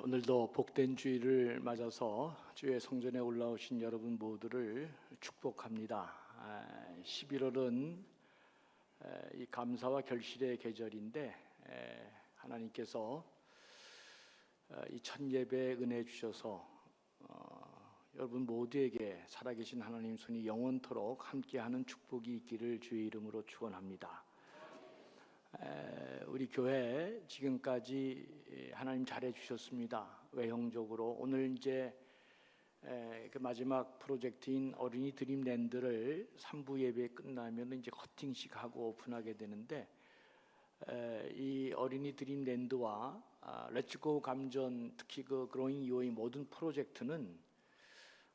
오늘도 복된 주일을 맞아서 주의 성전에 올라오신 여러분 모두를 축복합니다. 11월은 이 감사와 결실의 계절인데 하나님께서 이 첫 예배 은혜 주셔서 여러분 모두에게 살아계신 하나님 손이 영원토록 함께하는 축복이 있기를 주의 이름으로 축원합니다. 우리 교회 지금까지 하나님 잘해 주셨습니다. 외형적으로 오늘 이제 그 마지막 프로젝트인 어린이 드림랜드를 3부 예배 끝나면 이제 커팅식 하고 오픈하게 되는데 이 어린이 드림랜드와 렛츠고 감전, 특히 그 그로잉 유어의 모든 프로젝트는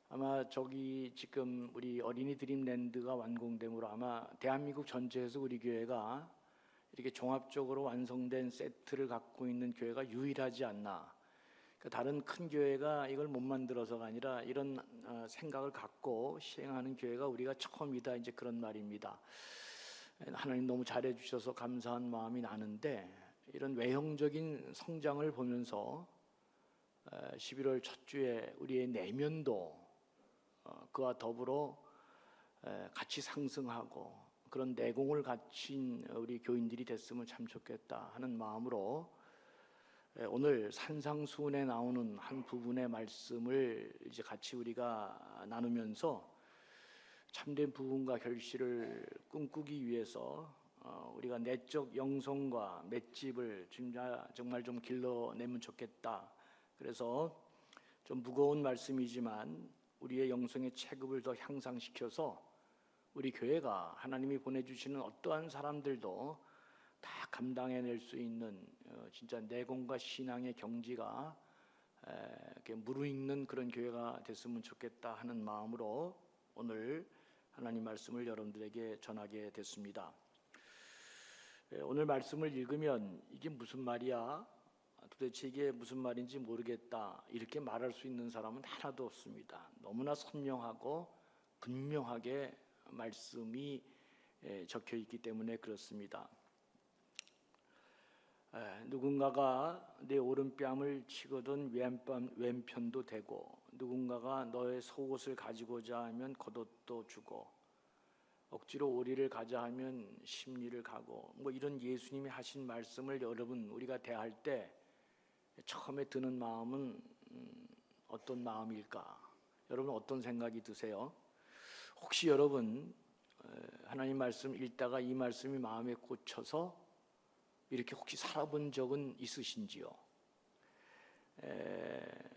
아마 저기 지금 우리 어린이 드림랜드가 완공됨으로 아마 대한민국 전체에서 우리 교회가 이렇게 종합적으로 완성된 세트를 갖고 있는 교회가 유일하지 않나. 그러니까 다른 큰 교회가 이걸 못 만들어서가 아니라 이런 생각을 갖고 시행하는 교회가 우리가 처음이다, 이제 그런 말입니다. 하나님 너무 잘해 주셔서 감사한 마음이 나는데, 이런 외형적인 성장을 보면서 11월 첫 주에 우리의 내면도 그와 더불어 같이 상승하고 그런 내공을 갖춘 우리 교인들이 됐으면 참 좋겠다 하는 마음으로 오늘 산상수훈에 나오는 한 부분의 말씀을 이제 같이 우리가 나누면서 참된 부흥과 결실을 꿈꾸기 위해서 우리가 내적 영성과 맷집을 정말 좀 길러내면 좋겠다. 그래서 좀 무거운 말씀이지만 우리의 영성의 체급을 더 향상시켜서 우리 교회가 하나님이 보내주시는 어떠한 사람들도 다 감당해낼 수 있는 진짜 내공과 신앙의 경지가 무르익는 그런 교회가 됐으면 좋겠다 하는 마음으로 오늘 하나님 말씀을 여러분들에게 전하게 됐습니다. 오늘 말씀을 읽으면 이게 무슨 말이야? 도대체 이게 무슨 말인지 모르겠다, 이렇게 말할 수 있는 사람은 하나도 없습니다. 너무나 선명하고 분명하게 말씀이 적혀 있기 때문에 그렇습니다. 누군가가 내 오른뺨을 치거든 왼편도 대고, 누군가가 너의 속옷을 가지고자 하면 겉옷도 주고, 억지로 오리를 가자 하면 십리를 가고, 뭐 이런 예수님이 하신 말씀을 여러분 우리가 대할 때 처음에 드는 마음은 어떤 마음일까? 여러분 어떤 생각이 드세요? 혹시 여러분 하나님 말씀 읽다가 이 말씀이 마음에 꽂혀서 이렇게 혹시 살아본 적은 있으신지요?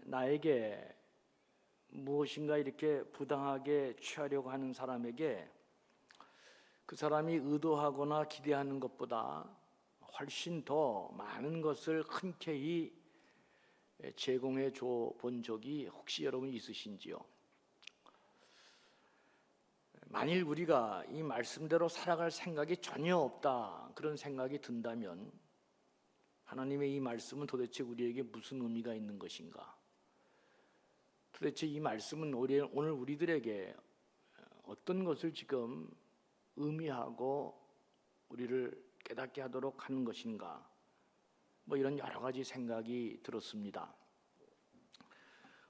나에게 무엇인가 이렇게 부당하게 취하려고 하는 사람에게 그 사람이 의도하거나 기대하는 것보다 훨씬 더 많은 것을 흔쾌히 제공해 줘 본 적이 혹시 여러분 있으신지요? 만일 우리가 이 말씀대로 살아갈 생각이 전혀 없다, 그런 생각이 든다면 하나님의 이 말씀은 도대체 우리에게 무슨 의미가 있는 것인가? 도대체 이 말씀은 오늘 우리들에게 어떤 것을 지금 의미하고 우리를 깨닫게 하도록 하는 것인가? 뭐 이런 여러 가지 생각이 들었습니다.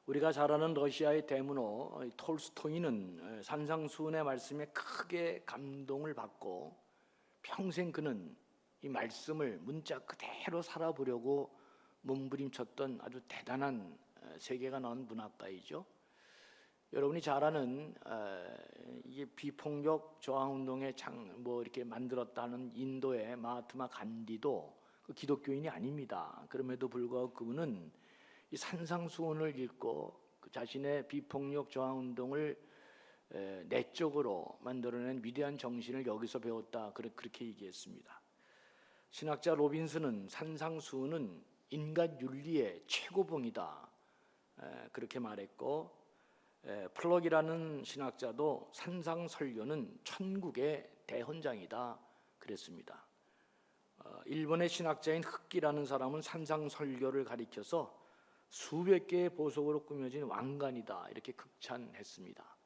우리가 잘 아는 러시아의 대문호 톨스토이는 산상수훈의 말씀에 크게 감동을 받고 평생 그는 이 말씀을 문자 그대로 살아보려고 몸부림쳤던 아주 대단한 세계가 나온 문학가이죠. 여러분이 잘 아는 이게 비폭력 저항운동의 이렇게 만들었다는 인도의 마하트마 간디도 그 기독교인이 아닙니다. 그럼에도 불구하고 그분은 이 산상수훈을 읽고 그 자신의 비폭력 저항운동을 내적으로 만들어낸 위대한 정신을 여기서 배웠다, 그렇게 얘기했습니다. 신학자 로빈슨은 산상수훈은 인간 윤리의 최고봉이다, 그렇게 말했고, 플럭이라는 신학자도 산상설교는 천국의 대헌장이다, 그랬습니다. 일본의 신학자인 흑기라는 사람은 산상설교를 가리켜서 수백 개의 보석으로 꾸며진 왕관이다, 이렇게 극찬했습니다.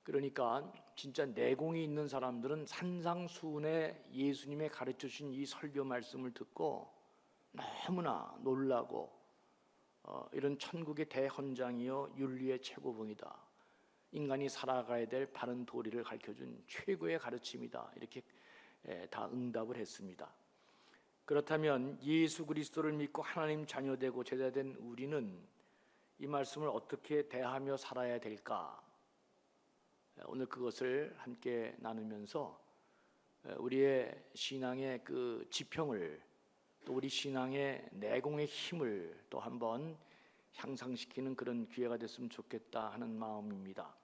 그러니까 진짜 내공이 있는 사람들은 산상수훈에 예수님의 가르쳐 주신 이 설교 말씀을 듣고 너무나 놀라고 이런 천국의 대헌장이요 윤리의 최고봉이다. 인간이 살아가야 될 바른 도리를 가르쳐준 최고의 가르침이다. 이렇게 다 응답을 했습니다. 그렇다면 예수 그리스도를 믿고 하나님 자녀되고 제자된 우리는 이 말씀을 어떻게 대하며 살아야 될까? 오늘 그것을 함께 나누면서 우리의 신앙의 그 지평을, 또 우리 신앙의 내공의 힘을 또 한번 향상시키는 그런 기회가 됐으면 좋겠다 하는 마음입니다.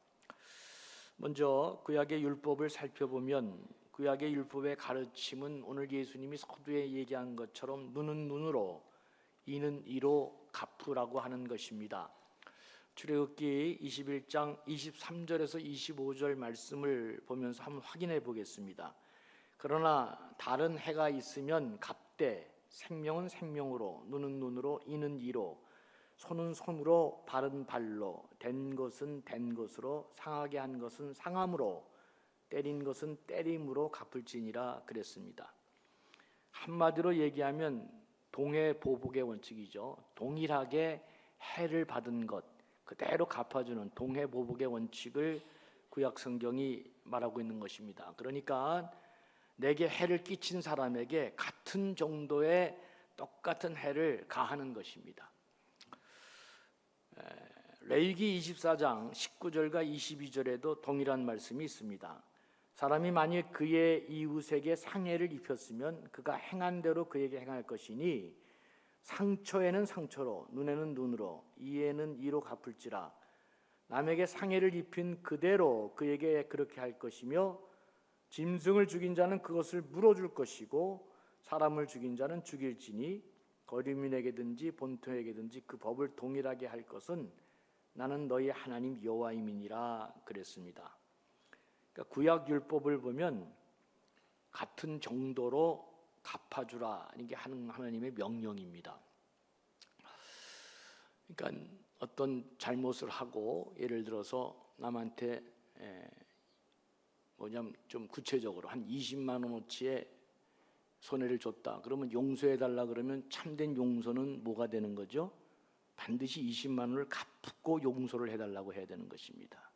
먼저 구약의 율법을 살펴보면 구약의 율법의 가르침은 오늘 예수님이 서두에 얘기한 것처럼 눈은 눈으로 이는 이로 갚으라고 하는 것입니다. 출애굽기 21장 23절에서 25절 말씀을 보면서 한번 확인해 보겠습니다. 그러나 다른 해가 있으면 갚되 생명은 생명으로 눈은 눈으로 이는 이로 손은 손으로 발은 발로 된 것은 된 것으로 상하게 한 것은 상함으로 때린 것은 때림으로 갚을지니라 그랬습니다. 한마디로 얘기하면 동해보복의 원칙이죠. 동일하게 해를 받은 것 그대로 갚아주는 동해보복의 원칙을 구약 성경이 말하고 있는 것입니다. 그러니까 내게 해를 끼친 사람에게 같은 정도의 똑같은 해를 가하는 것입니다. 레위기 24장 19절과 22절에도 동일한 말씀이 있습니다. 사람이 만일 그의 이웃에게 상해를 입혔으면 그가 행한 대로 그에게 행할 것이니 상처에는 상처로 눈에는 눈으로 이에는 이로 갚을지라. 남에게 상해를 입힌 그대로 그에게 그렇게 할 것이며 짐승을 죽인 자는 그것을 물어줄 것이고 사람을 죽인 자는 죽일지니 거류민에게든지 본토에게든지 그 법을 동일하게 할 것은 나는 너희 하나님 여호와임이니라 그랬습니다. 그러니까 구약 율법을 보면 같은 정도로 갚아주라 이게 하나님의 명령입니다. 그러니까 어떤 잘못을 하고 예를 들어서 남한테 좀 구체적으로 한 20만 원어치의 손해를 줬다. 그러면 용서해달라 그러면 참된 용서는 뭐가 되는 거죠? 반드시 20만 원을 갚고 용서를 해달라고 해야 되는 것입니다.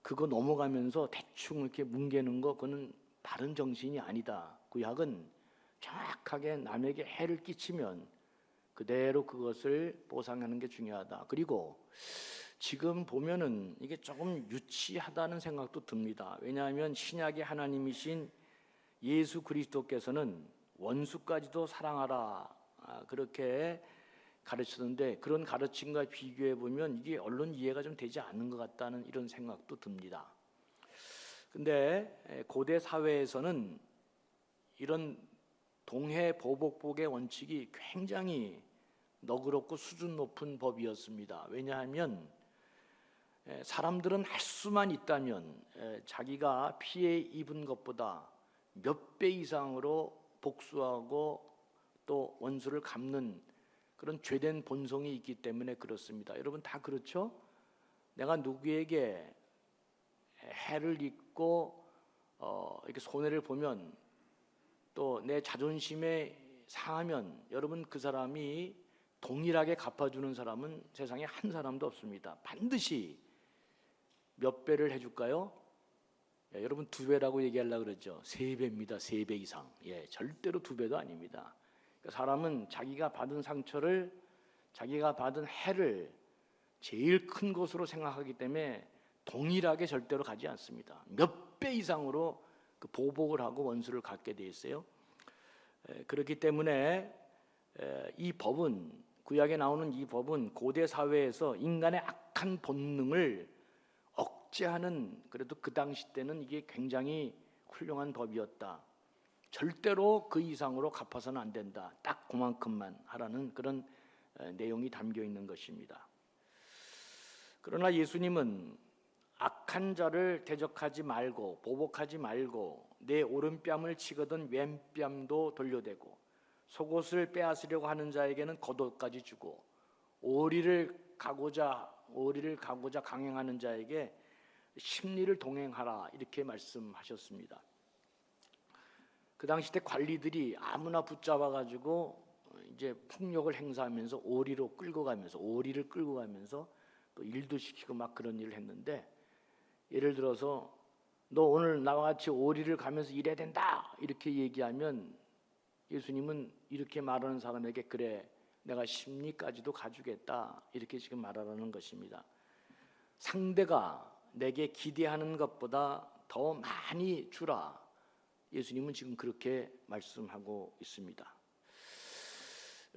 그거 넘어가면서 대충 이렇게 뭉개는 거 그거는 바른 정신이 아니다. 구약은 정확하게 남에게 해를 끼치면 그대로 그것을 보상하는 게 중요하다. 그리고 지금 보면은 이게 조금 유치하다는 생각도 듭니다. 왜냐하면 신약의 하나님이신 예수 그리스도께서는 원수까지도 사랑하라 그렇게 가르치는데 그런 가르침과 비교해 보면 이게 얼른 이해가 좀 되지 않는 것 같다는 이런 생각도 듭니다. 근데 고대 사회에서는 이런 동해보복복의 원칙이 굉장히 너그럽고 수준 높은 법이었습니다. 왜냐하면 사람들은 할 수만 있다면 자기가 피해 입은 것보다 몇 배 이상으로 복수하고 또 원수를 갚는 그런 죄된 본성이 있기 때문에 그렇습니다. 여러분 다 그렇죠? 내가 누구에게 해를 입고 이렇게 손해를 보면 또 내 자존심에 상하면 여러분 그 사람이 동일하게 갚아주는 사람은 세상에 한 사람도 없습니다. 반드시 몇 배를 해줄까요? 여러분 2배라고 얘기하려고 그러죠. 3배입니다. 3배 이상. 절대로 2배도 아닙니다. 사람은 자기가 받은 상처를 자기가 받은 해를 제일 큰 것으로 생각하기 때문에 동일하게 절대로 가지 않습니다. 몇 배 이상으로 그 보복을 하고 원수를 갚게 돼 있어요. 그렇기 때문에 이 법은 구약에 나오는 이 법은 고대 사회에서 인간의 악한 본능을 억제하는 그래도 그 당시 때는 이게 굉장히 훌륭한 법이었다. 절대로 그 이상으로 갚아서는 안 된다. 딱 그만큼만 하라는 그런 내용이 담겨 있는 것입니다. 그러나 예수님은 악한 자를 대적하지 말고 보복하지 말고 내 오른뺨을 치거든 왼뺨도 돌려대고 속옷을 빼앗으려고 하는 자에게는 겉옷까지 주고 오리를 가고자 강행하는 자에게 십리를 동행하라 이렇게 말씀하셨습니다. 그 당시 때 관리들이 아무나 붙잡아 가지고 이제 폭력을 행사하면서 오리를 끌고 가면서 또 일도 시키고 막 그런 일을 했는데, 예를 들어서 너 오늘 나와 같이 오리를 가면서 일해야 된다 이렇게 얘기하면 예수님은 이렇게 말하는 사람에게 그래 내가 심리까지도 가주겠다 이렇게 지금 말하라는 것입니다. 상대가 내게 기대하는 것보다 더 많이 주라. 예수님은 지금 그렇게 말씀하고 있습니다.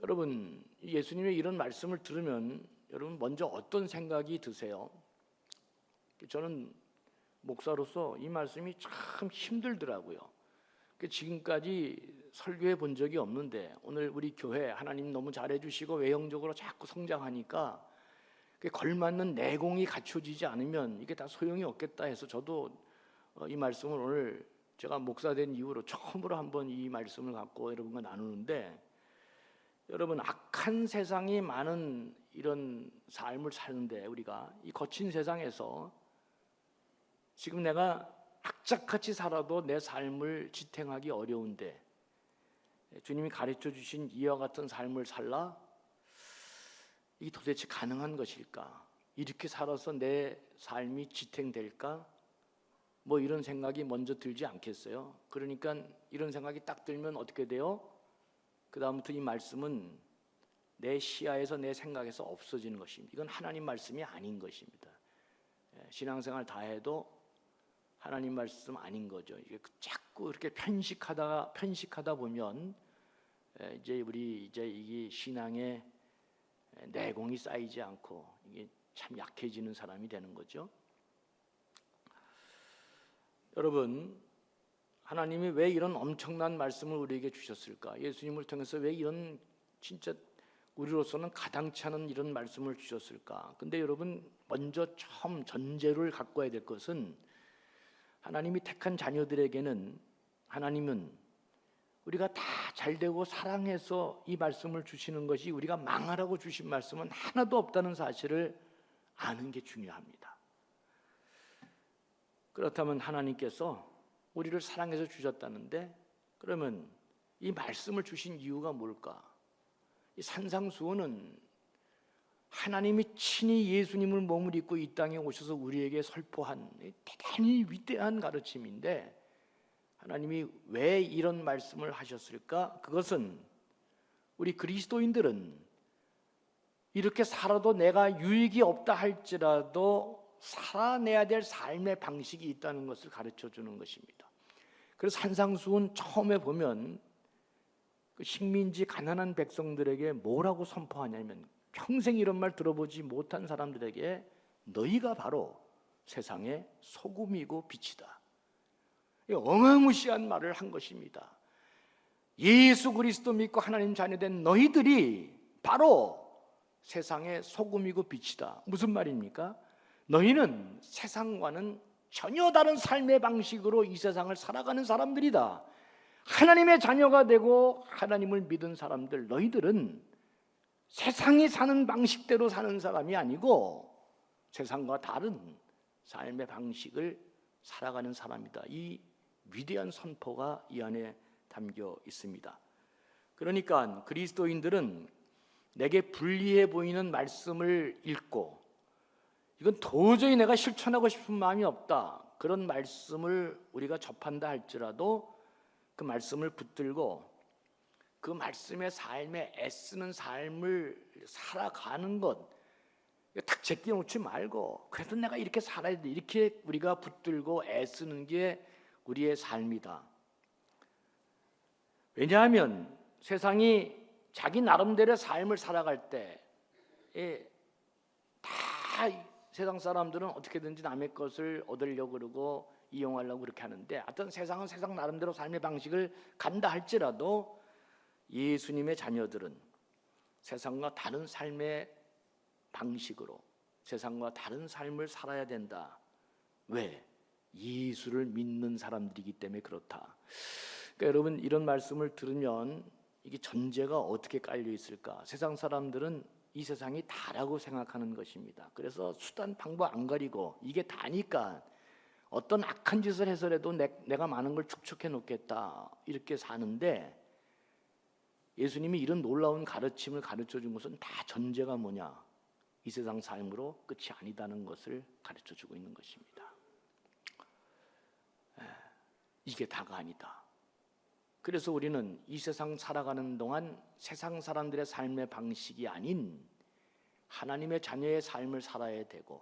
여러분, 예수님의 이런 말씀을 들으면 여러분 먼저 어떤 생각이 드세요? 저는 목사로서 이 말씀이 참 힘들더라고요. 지금까지 설교해 본 적이 없는데 오늘 우리 교회 하나님 너무 잘해주시고 외형적으로 자꾸 성장하니까 걸맞는 내공이 갖춰지지 않으면 이게 다 소용이 없겠다 해서 저도 이 말씀을 오늘 제가 목사 된 이후로 처음으로 한번 이 말씀을 갖고 여러분과 나누는데, 여러분 악한 세상이 많은 이런 삶을 사는데 우리가 이 거친 세상에서 지금 내가 악착같이 살아도 내 삶을 지탱하기 어려운데 주님이 가르쳐 주신 이와 같은 삶을 살라? 이게 도대체 가능한 것일까? 이렇게 살아서 내 삶이 지탱될까? 뭐 이런 생각이 먼저 들지 않겠어요? 그러니까 이런 생각이 딱 들면 어떻게 돼요? 그 다음부터 이 말씀은 내 시야에서 내 생각에서 없어지는 것입니다. 이건 하나님 말씀이 아닌 것입니다. 신앙생활 다 해도 하나님 말씀 아닌 거죠. 이게 자꾸 이렇게 편식하다 보면 이제 이게 신앙의 내공이 쌓이지 않고 이게 참 약해지는 사람이 되는 거죠. 여러분, 하나님이 왜 이런 엄청난 말씀을 우리에게 주셨을까? 예수님을 통해서 왜 이런 진짜 우리로서는 가당치 않은 이런 말씀을 주셨을까? 근데 여러분, 먼저 처음 전제를 갖고 와야 될 것은 하나님이 택한 자녀들에게는 하나님은 우리가 다 잘되고 사랑해서 이 말씀을 주시는 것이 우리가 망하라고 주신 말씀은 하나도 없다는 사실을 아는 게 중요합니다. 그렇다면 하나님께서 우리를 사랑해서 주셨다는데 그러면 이 말씀을 주신 이유가 뭘까? 이 산상수훈은 하나님이 친히 예수님을 몸을 입고 이 땅에 오셔서 우리에게 설포한 대단히 위대한 가르침인데, 하나님이 왜 이런 말씀을 하셨을까? 그것은 우리 그리스도인들은 이렇게 살아도 내가 유익이 없다 할지라도 살아내야 될 삶의 방식이 있다는 것을 가르쳐 주는 것입니다. 그래서 산상수훈 처음에 보면 그 식민지 가난한 백성들에게 뭐라고 선포하냐면, 평생 이런 말 들어보지 못한 사람들에게 너희가 바로 세상의 소금이고 빛이다. 어마무시한 말을 한 것입니다. 예수 그리스도 믿고 하나님 자녀된 너희들이 바로 세상의 소금이고 빛이다. 무슨 말입니까? 너희는 세상과는 전혀 다른 삶의 방식으로 이 세상을 살아가는 사람들이다. 하나님의 자녀가 되고 하나님을 믿은 사람들, 너희들은 세상이 사는 방식대로 사는 사람이 아니고 세상과 다른 삶의 방식을 살아가는 사람이다. 이 위대한 선포가 이 안에 담겨 있습니다. 그러니까 그리스도인들은 내게 불리해 보이는 말씀을 읽고 이건 도저히 내가 실천하고 싶은 마음이 없다, 그런 말씀을 우리가 접한다 할지라도 그 말씀을 붙들고 그 말씀의 삶에 애쓰는 삶을 살아가는 것, 딱 제껴놓지 말고 그래도 내가 이렇게 살아야 돼, 이렇게 우리가 붙들고 애쓰는 게 우리의 삶이다. 왜냐하면 세상이 자기 나름대로의 삶을 살아갈 때 다 세상 사람들은 어떻게든지 남의 것을 얻으려고 그러고 이용하려고 그렇게 하는데, 어떤 세상은 세상 나름대로 삶의 방식을 간다 할지라도 예수님의 자녀들은 세상과 다른 삶의 방식으로 세상과 다른 삶을 살아야 된다. 왜? 예수를 믿는 사람들이기 때문에 그렇다. 그러니까 여러분, 이런 말씀을 들으면 이게 전제가 어떻게 깔려 있을까? 세상 사람들은 이 세상이 다라고 생각하는 것입니다. 그래서 수단 방법 안 가리고 이게 다니까 어떤 악한 짓을 해서라도 내가 많은 걸 축적해 놓겠다 이렇게 사는데, 예수님이 이런 놀라운 가르침을 가르쳐 준 것은 다 전제가 뭐냐? 이 세상 삶으로 끝이 아니다는 것을 가르쳐 주고 있는 것입니다. 이게 다가 아니다. 그래서 우리는 이 세상 살아가는 동안 세상 사람들의 삶의 방식이 아닌 하나님의 자녀의 삶을 살아야 되고,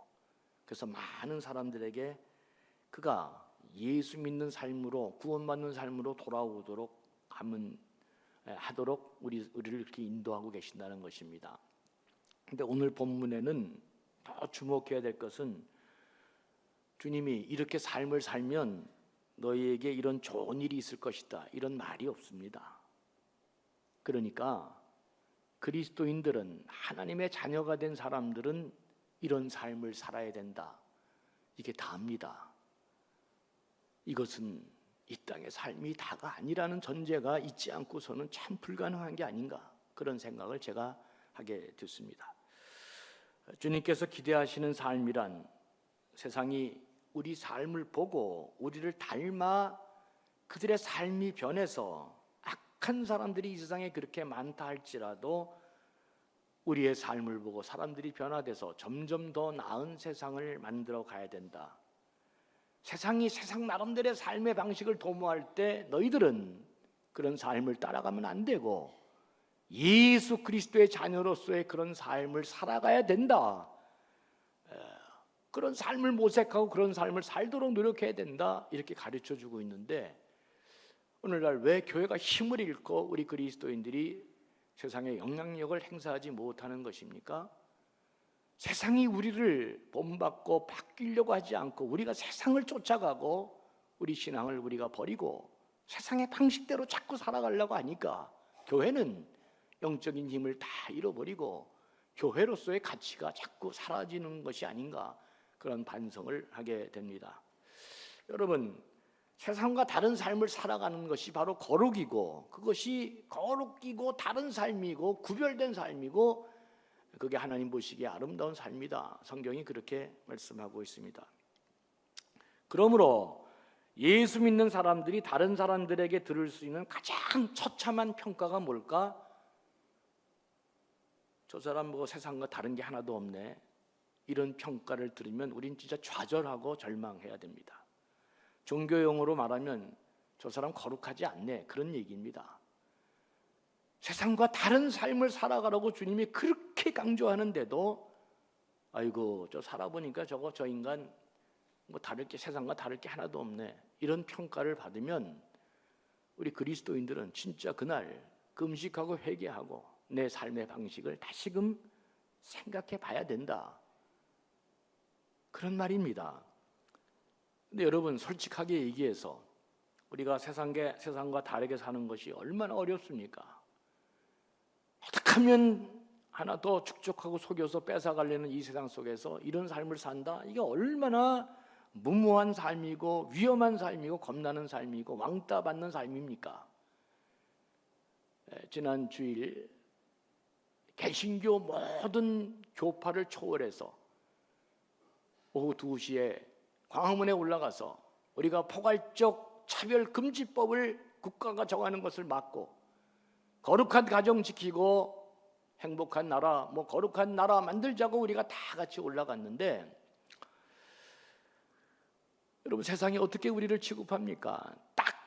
그래서 많은 사람들에게 그가 예수 믿는 삶으로, 구원받는 삶으로 돌아오도록 하도록 우리를 이렇게 인도하고 계신다는 것입니다. 근데 오늘 본문에는 더 주목해야 될 것은 주님이 이렇게 삶을 살면 너희에게 이런 좋은 일이 있을 것이다, 이런 말이 없습니다. 그러니까 그리스도인들은, 하나님의 자녀가 된 사람들은 이런 삶을 살아야 된다, 이게 다입니다. 이것은 이 땅의 삶이 다가 아니라는 전제가 있지 않고서는 참 불가능한 게 아닌가, 그런 생각을 제가 하게 됐습니다. 주님께서 기대하시는 삶이란 세상이 우리 삶을 보고 우리를 닮아 그들의 삶이 변해서, 악한 사람들이 이 세상에 그렇게 많다 할지라도 우리의 삶을 보고 사람들이 변화돼서 점점 더 나은 세상을 만들어 가야 된다. 세상이 세상 나름대로의 삶의 방식을 도모할 때 너희들은 그런 삶을 따라가면 안 되고 예수 그리스도의 자녀로서의 그런 삶을 살아가야 된다. 그런 삶을 모색하고 그런 삶을 살도록 노력해야 된다, 이렇게 가르쳐주고 있는데, 오늘날 왜 교회가 힘을 잃고 우리 그리스도인들이 세상에 영향력을 행사하지 못하는 것입니까? 세상이 우리를 본받고 바뀌려고 하지 않고 우리가 세상을 쫓아가고 우리 신앙을 우리가 버리고 세상의 방식대로 자꾸 살아가려고 하니까 교회는 영적인 힘을 다 잃어버리고 교회로서의 가치가 자꾸 사라지는 것이 아닌가, 그런 반성을 하게 됩니다. 여러분, 세상과 다른 삶을 살아가는 것이 바로 거룩이고, 그것이 거룩이고 다른 삶이고 구별된 삶이고, 그게 하나님 보시기에 아름다운 삶이다. 성경이 그렇게 말씀하고 있습니다. 그러므로 예수 믿는 사람들이 다른 사람들에게 들을 수 있는 가장 처참한 평가가 뭘까? 저 사람 뭐 세상과 다른 게 하나도 없네, 이런 평가를 들으면 우린 진짜 좌절하고 절망해야 됩니다. 종교 용어로 말하면 저 사람 거룩하지 않네, 그런 얘기입니다. 세상과 다른 삶을 살아가라고 주님이 그렇게 강조하는데도 아이고 저 살아보니까 저 인간 뭐 다를 게, 세상과 다를 게 하나도 없네, 이런 평가를 받으면 우리 그리스도인들은 진짜 그날 금식하고 회개하고 내 삶의 방식을 다시금 생각해 봐야 된다, 그런 말입니다. 근데 여러분, 솔직하게 얘기해서 우리가 세상과 다르게 사는 것이 얼마나 어렵습니까? 어떻게 하면 하나 더 축적하고 속여서 뺏어가려는 이 세상 속에서 이런 삶을 산다? 이게 얼마나 무모한 삶이고 위험한 삶이고 겁나는 삶이고 왕따 받는 삶입니까? 지난 주일 개신교 모든 교파를 초월해서 오후 2시에 광화문에 올라가서 우리가 포괄적 차별금지법을 국가가 정하는 것을 막고 거룩한 가정 지키고 행복한 나라, 뭐 거룩한 나라 만들자고 우리가 다 같이 올라갔는데, 여러분 세상이 어떻게 우리를 취급합니까? 딱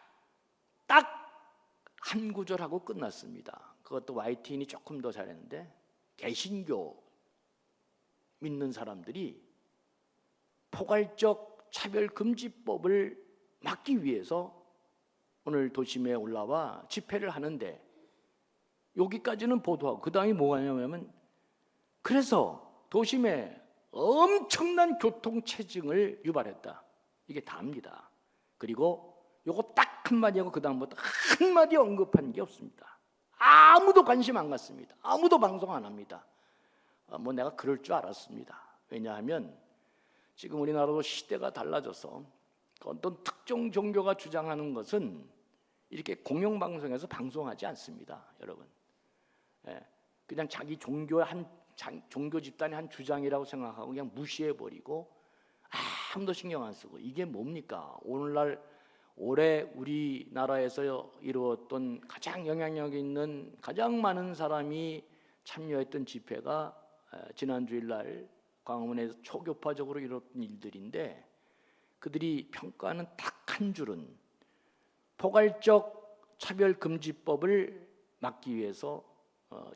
한 구절하고 끝났습니다. 그것도 YTN이 조금 더 잘했는데, 개신교 믿는 사람들이 포괄적 차별금지법을 막기 위해서 오늘 도심에 올라와 집회를 하는데, 여기까지는 보도하고 그 다음에 뭐가 있냐면, 그래서 도심에 엄청난 교통체증을 유발했다, 이게 다입니다. 그리고 요거 딱 한마디 하고 그 다음부터 한마디 언급한 게 없습니다. 아무도 관심 안 갖습니다. 아무도 방송 안 합니다. 뭐 내가 그럴 줄 알았습니다. 왜냐하면 지금 우리나라도 시대가 달라져서 어떤 특정 종교가 주장하는 것은 이렇게 공영방송에서 방송하지 않습니다, 여러분. 그냥 자기 종교 집단의 한 주장이라고 생각하고 그냥 무시해버리고 아무도 신경 안 쓰고, 이게 뭡니까? 오늘날 올해 우리나라에서 이루었던 가장 영향력 있는 가장 많은 사람이 참여했던 집회가 지난 주일날 광화문에서 초교파적으로 이루어진 일들인데, 그들이 평가하는 딱 한 줄은 포괄적 차별금지법을 막기 위해서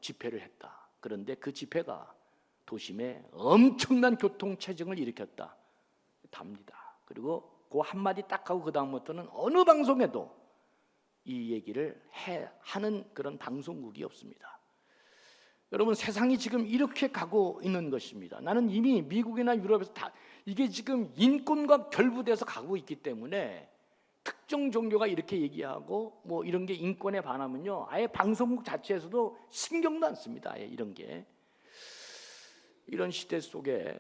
집회를 했다. 그런데 그 집회가 도심에 엄청난 교통체증을 일으켰다. 답니다. 그리고 그 한마디 딱 하고 그 다음부터는 어느 방송에도 이 얘기를 하는 그런 방송국이 없습니다. 여러분, 세상이 지금 이렇게 가고 있는 것입니다. 나는 이미 미국이나 유럽에서 다 이게 지금 인권과 결부돼서 가고 있기 때문에 특정 종교가 이렇게 얘기하고 뭐 이런 게 인권에 반하면요, 아예 방송국 자체에서도 신경도 안 씁니다. 아예 이런 게. 이런 시대 속에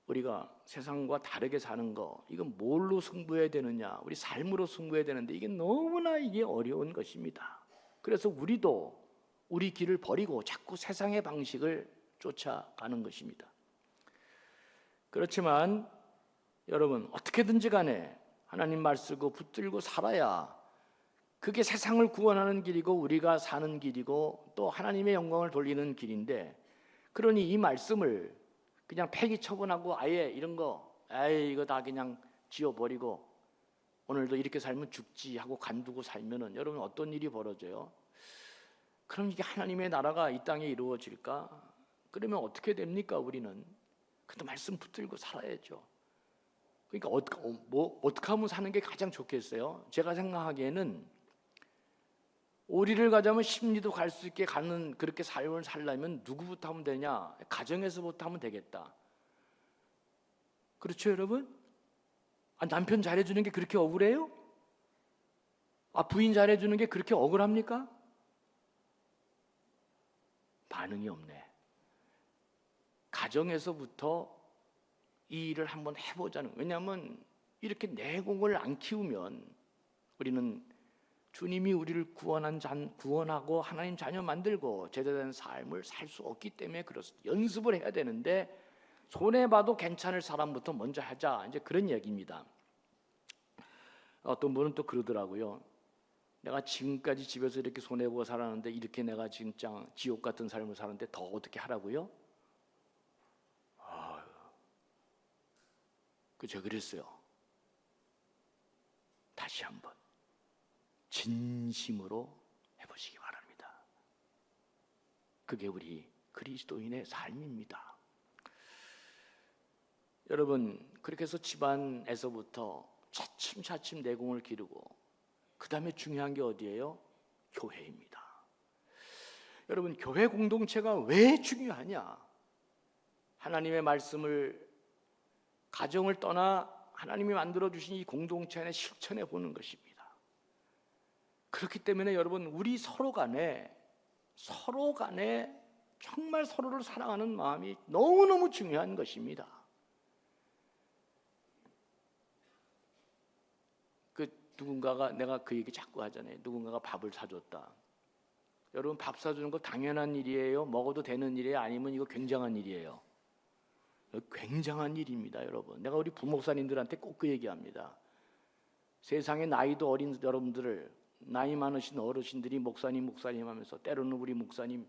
우리가 세상과 다르게 사는 거, 이건 뭘로 승부해야 되느냐, 우리 삶으로 승부해야 되는데 이게 너무나 이게 어려운 것입니다. 그래서 우리도 우리 길을 버리고 자꾸 세상의 방식을 쫓아가는 것입니다. 그렇지만 여러분, 어떻게든지 간에 하나님 말 쓰고 붙들고 살아야 그게 세상을 구원하는 길이고 우리가 사는 길이고 또 하나님의 영광을 돌리는 길인데, 그러니 이 말씀을 그냥 폐기 처분하고 아예 이런 거 이거 다 그냥 지워버리고 오늘도 이렇게 살면 죽지 하고 간두고 살면은 여러분 어떤 일이 벌어져요? 그럼 이게 하나님의 나라가 이 땅에 이루어질까? 그러면 어떻게 됩니까? 우리는 그래도 말씀 붙들고 살아야죠. 그러니까 어떻게 하면 사는 게 가장 좋겠어요? 제가 생각하기에는 오리를 가자면 십리도 갈 수 있게 가는 그렇게 삶을 살려면 누구부터 하면 되냐? 가정에서부터 하면 되겠다. 그렇죠, 여러분? 남편 잘해주는 게 그렇게 억울해요? 부인 잘해주는 게 그렇게 억울합니까? 반응이 없네. 가정에서부터 이 일을 한번 해보자는. 왜냐하면 이렇게 내공을 안 키우면 우리는 주님이 우리를 구원하고 하나님 자녀 만들고 제대로 삶을 살 수 없기 때문에 그렇습니다. 연습을 해야 되는데 손해봐도 괜찮을 사람부터 먼저 하자, 이제 그런 얘기입니다. 어떤 분은 또 그러더라고요. 내가 지금까지 집에서 이렇게 손해보고 살았는데 이렇게 내가 진짜 지옥 같은 삶을 사는데 더 어떻게 하라고요? 제가 그랬어요. 다시 한번 진심으로 해보시기 바랍니다. 그게 우리 그리스도인의 삶입니다. 여러분, 그렇게 해서 집안에서부터 차츰차츰 내공을 기르고 그 다음에 중요한 게 어디예요? 교회입니다. 여러분, 교회 공동체가 왜 중요하냐? 하나님의 말씀을 가정을 떠나 하나님이 만들어주신 이 공동체 안에 실천해 보는 것입니다. 그렇기 때문에 여러분, 우리 서로 간에 정말 서로를 사랑하는 마음이 너무너무 중요한 것입니다. 누군가가, 내가 그 얘기 자꾸 하잖아요. 누군가가 밥을 사줬다. 여러분, 밥 사주는 거 당연한 일이에요? 먹어도 되는 일이에요? 아니면 이거 굉장한 일이에요? 굉장한 일입니다, 여러분. 내가 우리 부목사님들한테 꼭 그 얘기합니다. 세상에 나이도 어린 여러분들을, 나이 많으신 어르신들이 목사님 하면서 때로는 우리 목사님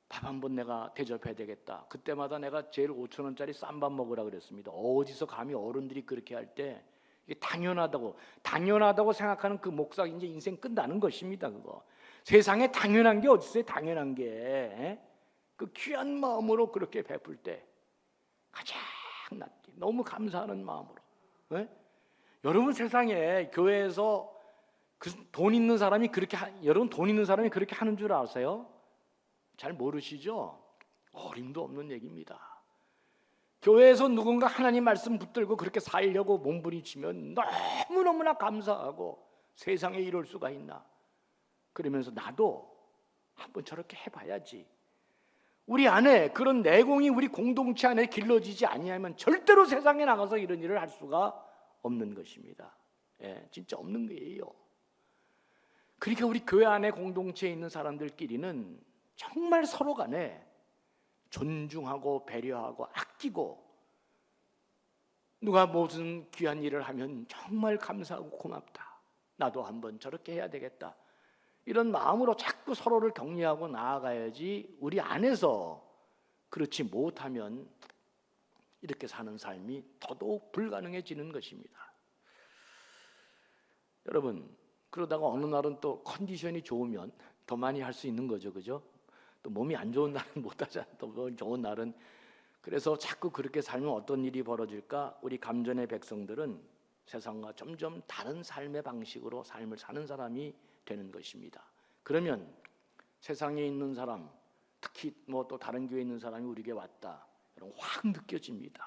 밥 한번 내가 대접해야 되겠다. 그때마다 내가 제일 5,000원짜리 쌈밥 먹으라 그랬습니다. 어디서 감히 어른들이 그렇게 할 때 이게 당연하다고 생각하는 그 목사 이제 인생 끝나는 것입니다. 그거 세상에 당연한 게 어디 있어요? 당연한 게 그 귀한 마음으로 그렇게 베풀 때 가장 낫게 너무 감사하는 마음으로. 여러분, 세상에 교회에서 돈 있는 사람이 여러분 돈 있는 사람이 그렇게 하는 줄 아세요? 잘 모르시죠? 어림도 없는 얘기입니다. 교회에서 누군가 하나님 말씀 붙들고 그렇게 살려고 몸부림치면 너무너무나 감사하고, 세상에 이럴 수가 있나? 그러면서 나도 한번 저렇게 해봐야지. 우리 안에 그런 내공이 우리 공동체 안에 길러지지 아니하면 절대로 세상에 나가서 이런 일을 할 수가 없는 것입니다. 진짜 없는 거예요. 그러니까 우리 교회 안에 공동체에 있는 사람들끼리는 정말 서로 간에 존중하고 배려하고 아끼고 누가 무슨 귀한 일을 하면 정말 감사하고 고맙다. 나도 한번 저렇게 해야 되겠다. 이런 마음으로 자꾸 서로를 격려하고 나아가야지 우리 안에서 그렇지 못하면 이렇게 사는 삶이 더더욱 불가능해지는 것입니다. 여러분, 그러다가 어느 날은 또 컨디션이 좋으면 더 많이 할 수 있는 거죠, 그죠? 또 몸이 안 좋은 날은 못하잖아. 또 좋은 날은. 그래서 자꾸 그렇게 살면 어떤 일이 벌어질까? 우리 감전의 백성들은 세상과 점점 다른 삶의 방식으로 삶을 사는 사람이 되는 것입니다. 그러면 세상에 있는 사람, 특히 뭐 또 다른 교회에 있는 사람이 우리에게 왔다, 여러분, 확 느껴집니다.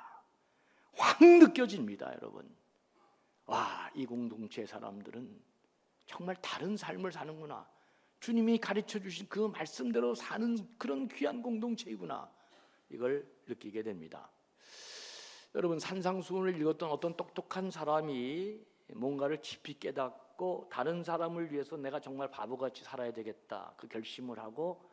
확 느껴집니다, 여러분. 와, 이 공동체 사람들은 정말 다른 삶을 사는구나. 주님이 가르쳐 주신 그 말씀대로 사는 그런 귀한 공동체이구나. 이걸 느끼게 됩니다. 여러분, 산상수훈을 읽었던 어떤 똑똑한 사람이 뭔가를 깊이 깨닫고 다른 사람을 위해서 내가 정말 바보같이 살아야 되겠다, 그 결심을 하고,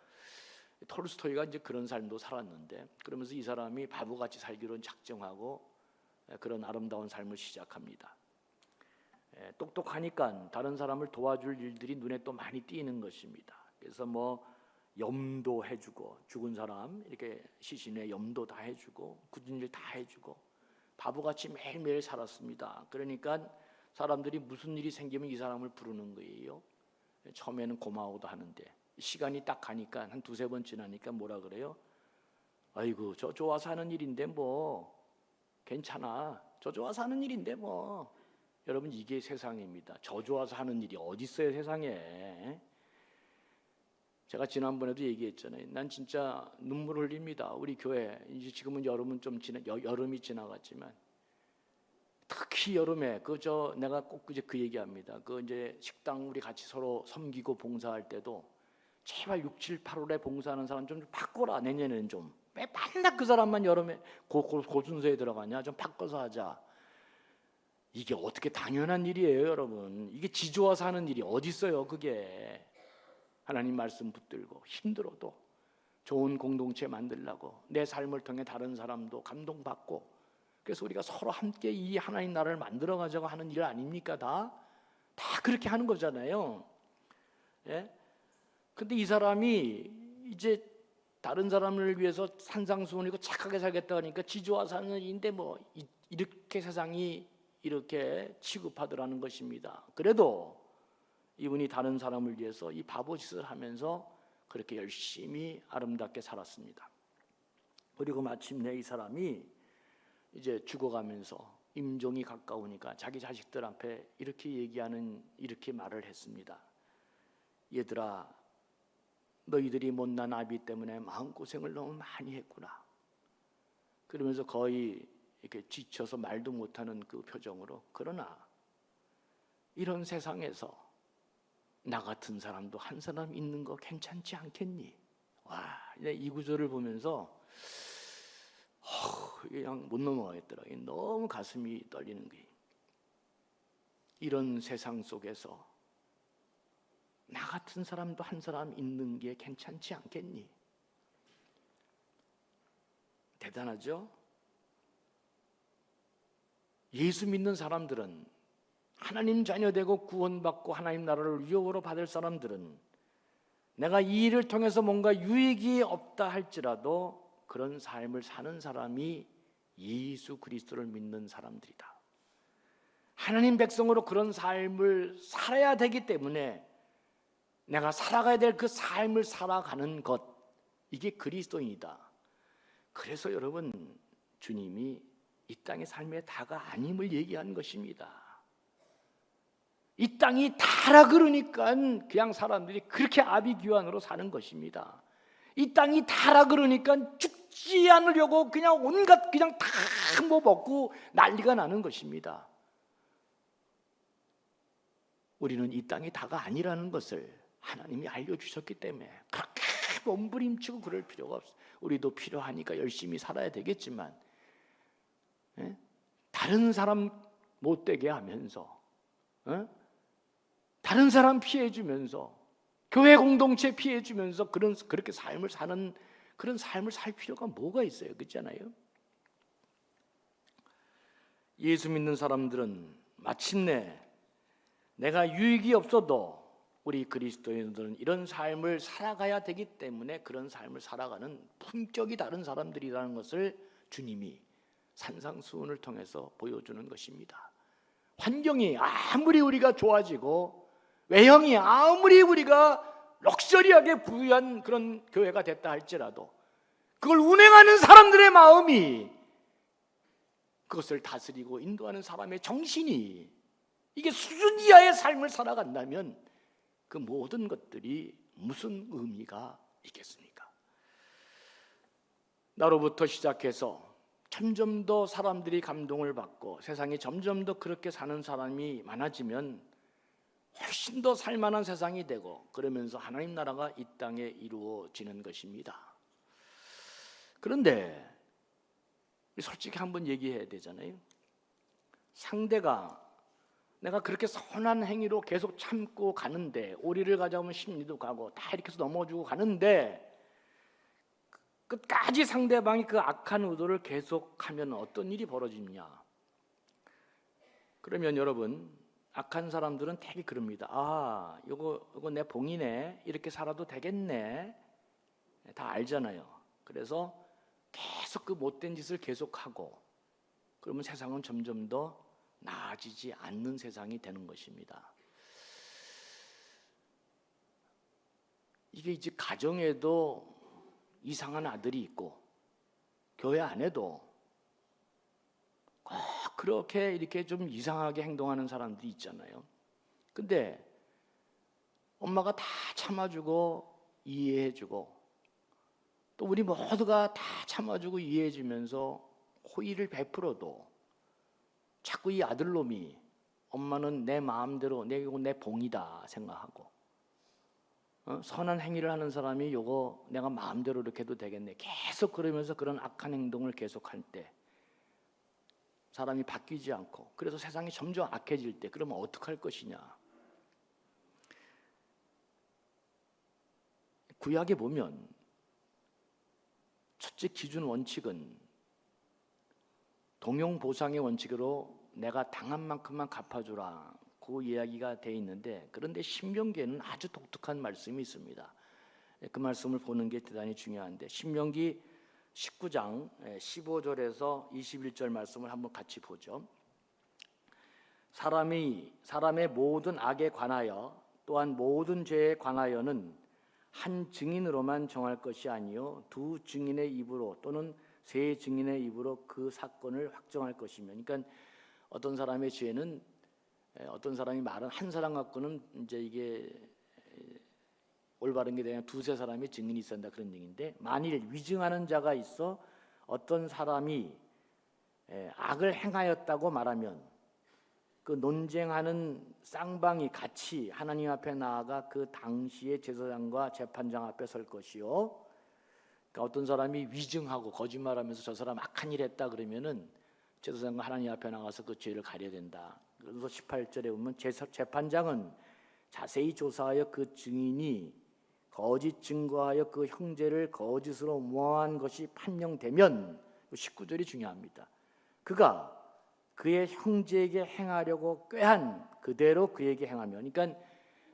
톨스토이가 이제 그런 삶도 살았는데, 그러면서 이 사람이 바보같이 살기로 작정하고 그런 아름다운 삶을 시작합니다. 똑똑하니까 다른 사람을 도와줄 일들이 눈에 또 많이 띄는 것입니다. 그래서 뭐 염도 해주고, 죽은 사람 이렇게 시신에 염도 다 해주고, 굳은 일 다 해주고, 바보같이 매일매일 살았습니다. 그러니까 사람들이 무슨 일이 생기면 이 사람을 부르는 거예요. 처음에는 고마워도 하는데 시간이 딱 가니까 한 두세 번 지나니까 뭐라 그래요? 아이고, 저 좋아서 하는 일인데 뭐 괜찮아. 저 좋아서 하는 일인데 뭐. 여러분, 이게 세상입니다. 저 좋아서 하는 일이 어디 있어요, 세상에. 제가 지난번에도 얘기했잖아요. 난 진짜 눈물 흘립니다. 우리 교회, 이제 지금은 여름은 여름이 지나갔지만, 특히 여름에 내가 꼭 이제 그 얘기합니다. 이제 식당 우리 같이 서로 섬기고 봉사할 때도 제발 6, 7, 8월에 봉사하는 사람 좀 바꿔라. 내년에는 좀. 왜 맨날 그 사람만 여름에 고순서에 들어가냐? 좀 바꿔서 하자. 이게 어떻게 당연한 일이에요, 여러분. 이게 지 좋아서 하는 일이 어디 있어요, 그게. 하나님 말씀 붙들고 힘들어도 좋은 공동체 만들려고 내 삶을 통해 다른 사람도 감동받고, 그래서 우리가 서로 함께 이 하나님 나라를 만들어가자고 하는 일 아닙니까? 다 그렇게 하는 거잖아요. 예? 근데 이 사람이 이제 다른 사람을 위해서 산상수훈이고 착하게 살겠다 하니까 지 좋아서 하는 일인데 뭐 이렇게 세상이 이렇게 취급하더라는 것입니다. 그래도 이분이 다른 사람을 위해서 이 바보짓을 하면서 그렇게 열심히 아름답게 살았습니다. 그리고 마침내 이 사람이 이제 죽어가면서 임종이 가까우니까 자기 자식들 앞에 이렇게 말을 했습니다. 얘들아, 너희들이 못난 아비 때문에 마음고생을 너무 많이 했구나. 그러면서 거의 이렇게 지쳐서 말도 못하는 그 표정으로, 그러나 이런 세상에서 나 같은 사람도 한 사람 있는 거 괜찮지 않겠니? 와, 이 구절을 보면서 그냥 못 넘어가겠더라고요. 너무 가슴이 떨리는 거예요. 이런 세상 속에서 나 같은 사람도 한 사람 있는 게 괜찮지 않겠니? 대단하죠? 예수 믿는 사람들은, 하나님 자녀되고 구원받고 하나님 나라를 유업으로 받을 사람들은 내가 이 일을 통해서 뭔가 유익이 없다 할지라도 그런 삶을 사는 사람이 예수 그리스도를 믿는 사람들이다. 하나님 백성으로 그런 삶을 살아야 되기 때문에 내가 살아가야 될 그 삶을 살아가는 것, 이게 그리스도인이다. 그래서 여러분, 주님이 이 땅의 삶의 다가 아님을 얘기한 것입니다. 이 땅이 다라 그러니까 그냥 사람들이 그렇게 아비규환으로 사는 것입니다. 이 땅이 다라 그러니까 죽지 않으려고 그냥 온갖 그냥 다 뭐 먹고 난리가 나는 것입니다. 우리는 이 땅이 다가 아니라는 것을 하나님이 알려주셨기 때문에 그렇게 몸부림치고 그럴 필요가 없어요. 우리도 필요하니까 열심히 살아야 되겠지만, 다른 사람 못되게 하면서, 다른 사람 피해주면서, 교회 공동체 피해주면서 그렇게 삶을 사는 그런 삶을 살 필요가 뭐가 있어요? 그렇잖아요? 예수 믿는 사람들은 마침내 내가 유익이 없어도 우리 그리스도인들은 이런 삶을 살아가야 되기 때문에 그런 삶을 살아가는 품격이 다른 사람들이라는 것을 주님이 산상수훈을 통해서 보여주는 것입니다. 환경이 아무리 우리가 좋아지고 외형이 아무리 우리가 럭셔리하게 부유한 그런 교회가 됐다 할지라도 그걸 운행하는 사람들의 마음이, 그것을 다스리고 인도하는 사람의 정신이 이게 수준 이하의 삶을 살아간다면 그 모든 것들이 무슨 의미가 있겠습니까? 나로부터 시작해서 점점 더 사람들이 감동을 받고 세상에 점점 더 그렇게 사는 사람이 많아지면 훨씬 더 살만한 세상이 되고, 그러면서 하나님 나라가 이 땅에 이루어지는 것입니다. 그런데 솔직히 한번 얘기해야 되잖아요. 상대가 내가 그렇게 선한 행위로 계속 참고 가는데, 오리를 가져오면 심리도 가고 다 이렇게 해서 넘어주고 가는데 끝까지 상대방이 그 악한 의도를 계속하면 어떤 일이 벌어지냐? 그러면 여러분, 악한 사람들은 되게 그럽니다. 아, 요거 내 봉이네, 이렇게 살아도 되겠네, 다 알잖아요. 그래서 계속 그 못된 짓을 계속하고, 그러면 세상은 점점 더 나아지지 않는 세상이 되는 것입니다. 이게 이제 가정에도 이상한 아들이 있고 교회 안에도 꼭 그렇게 이렇게 좀 이상하게 행동하는 사람들이 있잖아요. 근데 엄마가 다 참아주고 이해해주고 또 우리 모두가 다 참아주고 이해해주면서 호의를 베풀어도 자꾸 이 아들놈이 엄마는 내 마음대로 내 봉이다 생각하고, 선한 행위를 하는 사람이 요거 내가 마음대로 이렇게 해도 되겠네, 계속 그러면서 그런 악한 행동을 계속할 때 사람이 바뀌지 않고, 그래서 세상이 점점 악해질 때 그러면 어떡할 것이냐? 구약에 보면 첫째 기준 원칙은 동용보상의 원칙으로 내가 당한 만큼만 갚아주라, 그 이야기가 돼 있는데, 그런데 신명기에는 아주 독특한 말씀이 있습니다. 그 말씀을 보는 게 대단히 중요한데, 신명기 19장 15절에서 21절 말씀을 한번 같이 보죠. 사람의 모든 악에 관하여 또한 모든 죄에 관하여는 한 증인으로만 정할 것이 아니요 두 증인의 입으로 또는 세 증인의 입으로 그 사건을 확정할 것이며, 그러니까 어떤 사람의 죄는 어떤 사람이 말은 한 사람 갖고는 이제 이게 올바른 게 되냐, 두세 사람의 증인이 있어야 한다, 그런 얘기인데, 만일 위증하는 자가 있어 어떤 사람이 악을 행하였다고 말하면 그 논쟁하는 쌍방이 같이 하나님 앞에 나아가 그 당시의 제사장과 재판장 앞에 설 것이요, 그러니까 어떤 사람이 위증하고 거짓말하면서 저 사람 악한 일 했다 그러면은 제사장과 하나님 앞에 나가서 그 죄를 가려야 된다. 그래서 18절에 보면 재판장은 자세히 조사하여 그 증인이 거짓 증거하여 그 형제를 거짓으로 모함한 것이 판명되면, 19절이 중요합니다. 그가 그의 형제에게 행하려고 꾀한 그대로 그에게 행하면, 그러니까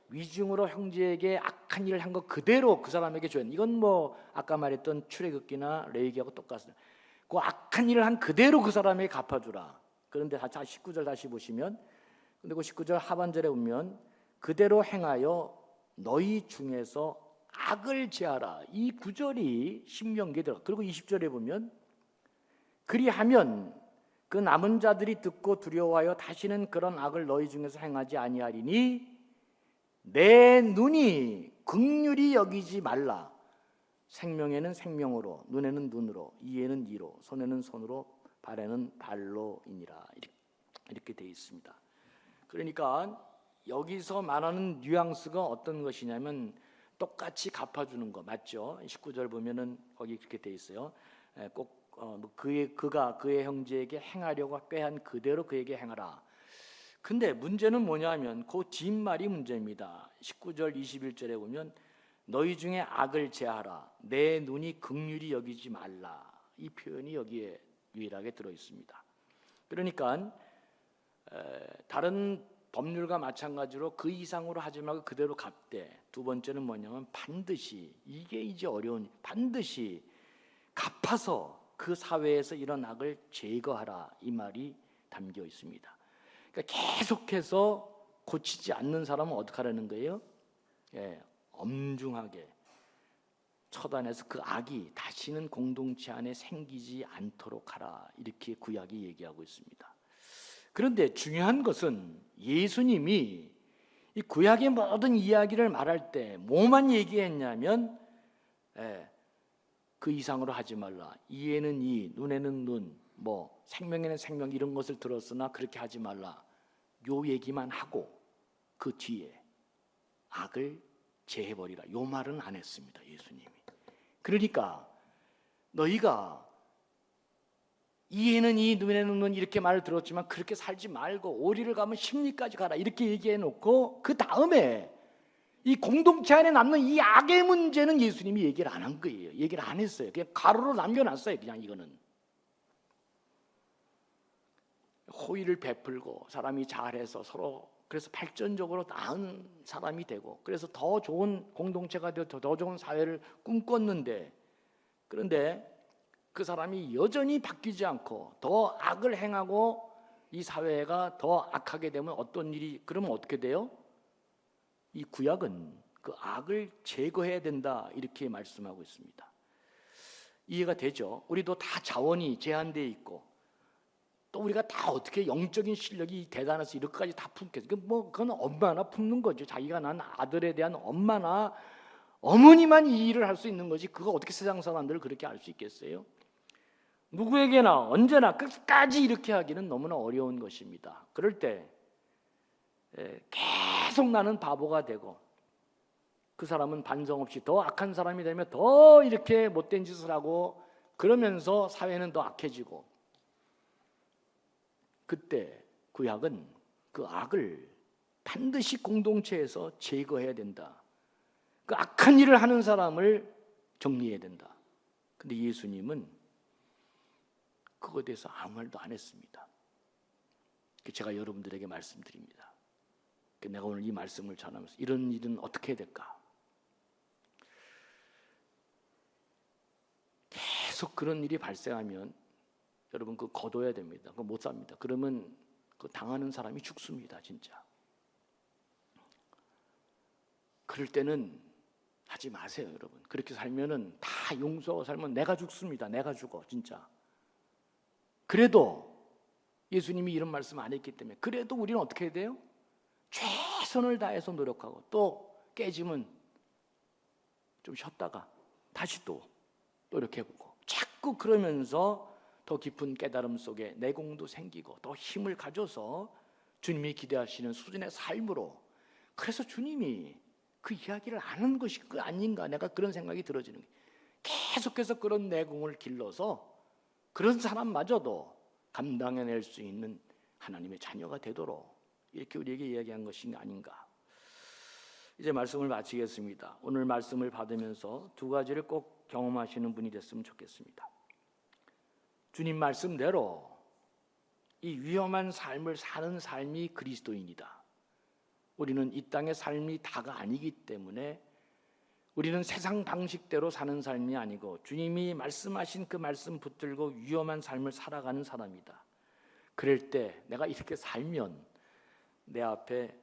위증으로 형제에게 악한 일을 한 거 그대로 그 사람에게 줘야 돼. 이건 뭐 아까 말했던 출애굽기나 레위기하고 똑같습니다. 그 악한 일을 한 그대로 그 사람에게 갚아주라. 그런데 19절 다시 보시면, 근데 그 19절 하반절에 보면 그대로 행하여 너희 중에서 악을 제하라. 이 구절이 신명기에 들어가. 그리고 20절에 보면 그리하면 그 남은 자들이 듣고 두려워하여 다시는 그런 악을 너희 중에서 행하지 아니하리니 내 눈이 긍휼히 여기지 말라. 생명에는 생명으로, 눈에는 눈으로, 이에는 이로, 손에는 손으로, 발에는 발로이니라. 이렇게 되어 있습니다. 그러니까 여기서 말하는 뉘앙스가 어떤 것이냐면 똑같이 갚아주는 거 맞죠? 19절 보면은 거기 그렇게 되어 있어요. 꼭 그가 그의 형제에게 행하려고 꾀한 그대로 그에게 행하라. 근데 문제는 뭐냐면 그 뒷말이 문제입니다. 19절 21절에 보면 너희 중에 악을 제하라. 내 눈이 긍휼히 여기지 말라. 이 표현이 여기에 유일하게 들어 있습니다. 그러니까 다른 법률과 마찬가지로 그 이상으로 하지 말고 그대로 갚되, 두 번째는 뭐냐면 반드시, 이게 이제 어려운, 반드시 갚아서 그 사회에서 이런 악을 제거하라, 이 말이 담겨 있습니다. 그러니까 계속해서 고치지 않는 사람은 어떻게 하라는 거예요? 엄중하게 처단해서 그 악이 다시는 공동체 안에 생기지 않도록 하라, 이렇게 구약이 얘기하고 있습니다. 그런데 중요한 것은 예수님이 이 구약의 모든 이야기를 말할 때 뭐만 얘기했냐면 그 이상으로 하지 말라, 이에는 이, 눈에는 눈, 뭐 생명에는 생명, 이런 것을 들었으나 그렇게 하지 말라, 요 얘기만 하고 그 뒤에 악을 제해버리라, 요 말은 안 했습니다, 예수님이. 그러니까 너희가 이에는 이, 눈에는 눈, 이렇게 말을 들었지만 그렇게 살지 말고 오리를 가면 십리까지 가라, 이렇게 얘기해 놓고 그 다음에 이 공동체 안에 남는 이 악의 문제는 예수님이 얘기를 안 한 거예요. 얘기를 안 했어요. 그냥 가로로 남겨놨어요. 그냥 이거는 호의를 베풀고 사람이 잘해서 서로, 그래서 발전적으로 나은 사람이 되고, 그래서 더 좋은 공동체가 되어 더 좋은 사회를 꿈꿨는데, 그런데 그 사람이 여전히 바뀌지 않고 더 악을 행하고 이 사회가 더 악하게 되면 어떤 일이, 그러면 어떻게 돼요? 이 구약은 그 악을 제거해야 된다, 이렇게 말씀하고 있습니다. 이해가 되죠? 우리도 다 자원이 제한되어 있고, 또 우리가 다 어떻게 영적인 실력이 대단해서 이렇게까지 다 품겠어요? 그건 엄마나 품는 거죠. 자기가 낳은 아들에 대한 엄마나 어머니만 이 일을 할 수 있는 거지, 그거 어떻게 세상 사람들을 그렇게 할 수 있겠어요? 누구에게나 언제나 끝까지 이렇게 하기는 너무나 어려운 것입니다. 그럴 때 계속 나는 바보가 되고, 그 사람은 반성 없이 더 악한 사람이 되면 더 이렇게 못된 짓을 하고, 그러면서 사회는 더 악해지고, 그때 구약은 그 악을 반드시 공동체에서 제거해야 된다. 그 악한 일을 하는 사람을 정리해야 된다. 근데 예수님은 그거에 대해서 아무 말도 안 했습니다. 제가 여러분들에게 말씀드립니다. 내가 오늘 이 말씀을 전하면서 이런 일은 어떻게 해야 될까? 계속 그런 일이 발생하면 여러분 그거 거둬야 됩니다. 그거 못 삽니다. 그러면 그 당하는 사람이 죽습니다, 진짜. 그럴 때는 하지 마세요, 여러분. 그렇게 살면은 다 용서하고 살면 내가 죽습니다. 내가 죽어, 진짜. 그래도 예수님이 이런 말씀 안 했기 때문에, 그래도 우리는 어떻게 해야 돼요? 최선을 다해서 노력하고, 또 깨지면 좀 쉬었다가 다시 또 노력해보고, 자꾸 그러면서 더 깊은 깨달음 속에 내공도 생기고 더 힘을 가져서 주님이 기대하시는 수준의 삶으로, 그래서 주님이 그 이야기를 안 한 것이 그 아닌가, 내가 그런 생각이 들어지는 거예요. 계속해서 그런 내공을 길러서 그런 사람마저도 감당해낼 수 있는 하나님의 자녀가 되도록 이렇게 우리에게 이야기한 것이 아닌가. 이제 말씀을 마치겠습니다. 오늘 말씀을 받으면서 두 가지를 꼭 경험하시는 분이 됐으면 좋겠습니다. 주님 말씀대로 이 위험한 삶을 사는 삶이 그리스도인이다. 우리는 이 땅의 삶이 다가 아니기 때문에 우리는 세상 방식대로 사는 삶이 아니고 주님이 말씀하신 그 말씀 붙들고 위험한 삶을 살아가는 사람이다. 그럴 때 내가 이렇게 살면 내 앞에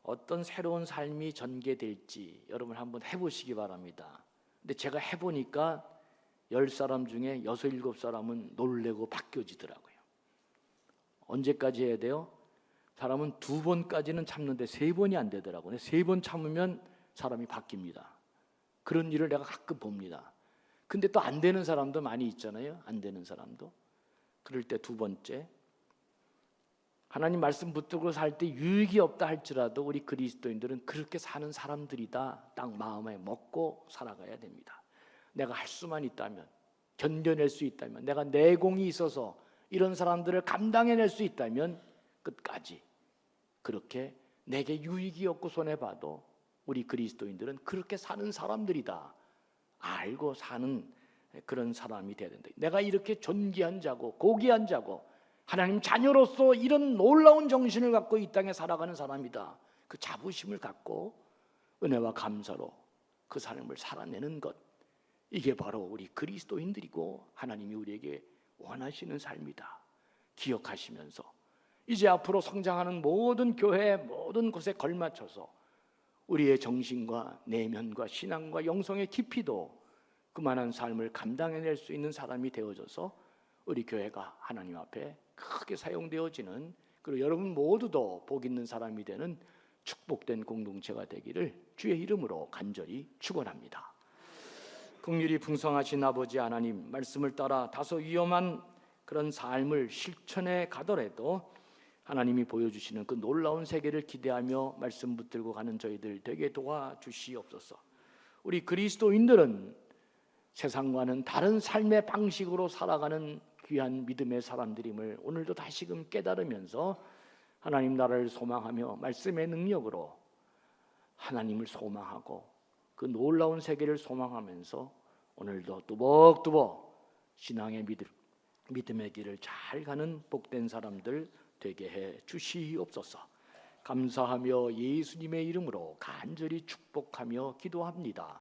어떤 새로운 삶이 전개될지 여러분 한번 해보시기 바랍니다. 근데 제가 해보니까 10사람 중에 6, 7사람은 놀래고 바뀌어지더라고요. 언제까지 해야 돼요? 사람은 2번까지는 참는데 3번이 안 되더라고요. 3번 참으면 사람이 바뀝니다. 그런 일을 내가 가끔 봅니다. 근데 또 안 되는 사람도 많이 있잖아요. 안 되는 사람도. 그럴 때 두 번째, 하나님 말씀 붙들고 살 때 유익이 없다 할지라도 우리 그리스도인들은 그렇게 사는 사람들이다, 딱 마음에 먹고 살아가야 됩니다. 내가 할 수만 있다면, 견뎌낼 수 있다면, 내가 내공이 있어서 이런 사람들을 감당해낼 수 있다면 끝까지 그렇게 내게 유익이 없고 손해봐도 우리 그리스도인들은 그렇게 사는 사람들이다 알고 사는 그런 사람이 되어야 된다. 내가 이렇게 존귀한 자고 고귀한 자고 하나님 자녀로서 이런 놀라운 정신을 갖고 이 땅에 살아가는 사람이다. 그 자부심을 갖고 은혜와 감사로 그 삶을 살아내는 것, 이게 바로 우리 그리스도인들이고 하나님이 우리에게 원하시는 삶이다. 기억하시면서 이제 앞으로 성장하는 모든 교회, 모든 곳에 걸맞춰서 우리의 정신과 내면과 신앙과 영성의 깊이도 그만한 삶을 감당해낼 수 있는 사람이 되어져서 우리 교회가 하나님 앞에 크게 사용되어지는, 그리고 여러분 모두도 복 있는 사람이 되는 축복된 공동체가 되기를 주의 이름으로 간절히 축원합니다. 긍휼이 풍성하신 아버지 하나님, 말씀을 따라 다소 위험한 그런 삶을 실천해 가더라도 하나님이 보여주시는 그 놀라운 세계를 기대하며 말씀 붙들고 가는 저희들 되게 도와주시옵소서. 우리 그리스도인들은 세상과는 다른 삶의 방식으로 살아가는 귀한 믿음의 사람들임을 오늘도 다시금 깨달으면서 하나님 나라를 소망하며 말씀의 능력으로 하나님을 소망하고 그 놀라운 세계를 소망하면서 오늘도 뚜벅뚜벅 신앙의 믿음의 길을 잘 가는 복된 사람들 되게 해 주시옵소서. 감사하며 예수님의 이름으로 간절히 축복하며 기도합니다.